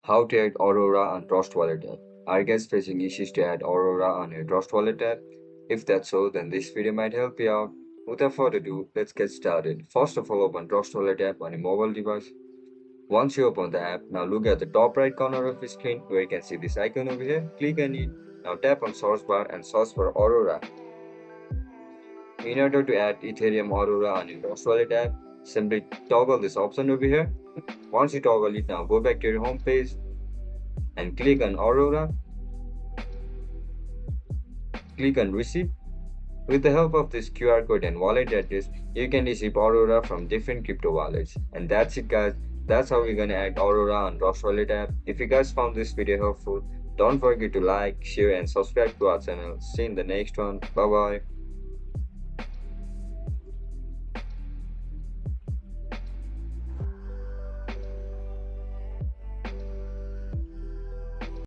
How to add Aurora on Trust Wallet app. Are you guys facing issues to add Aurora on your Trust Wallet app? If that's so, then this video might help you out. Without further ado, let's get started. First of all, open Trust Wallet app on a mobile device. Once you open the app, now look at the top right corner of the screen where you can see this icon over here. Click on it. Now tap on search bar and search for Aurora. In order to add Ethereum Aurora on your Trust Wallet app, simply toggle this option over here. Once you toggle it, now go back to your home page and click on Aurora. Click on Receive. With the help of this QR code and wallet address, you can receive Aurora from different crypto wallets. And that's it guys. That's how we're gonna add Aurora on Trust Wallet app. If you guys found this video helpful, don't forget to like, share and subscribe to our channel. See you in the next one. Bye bye.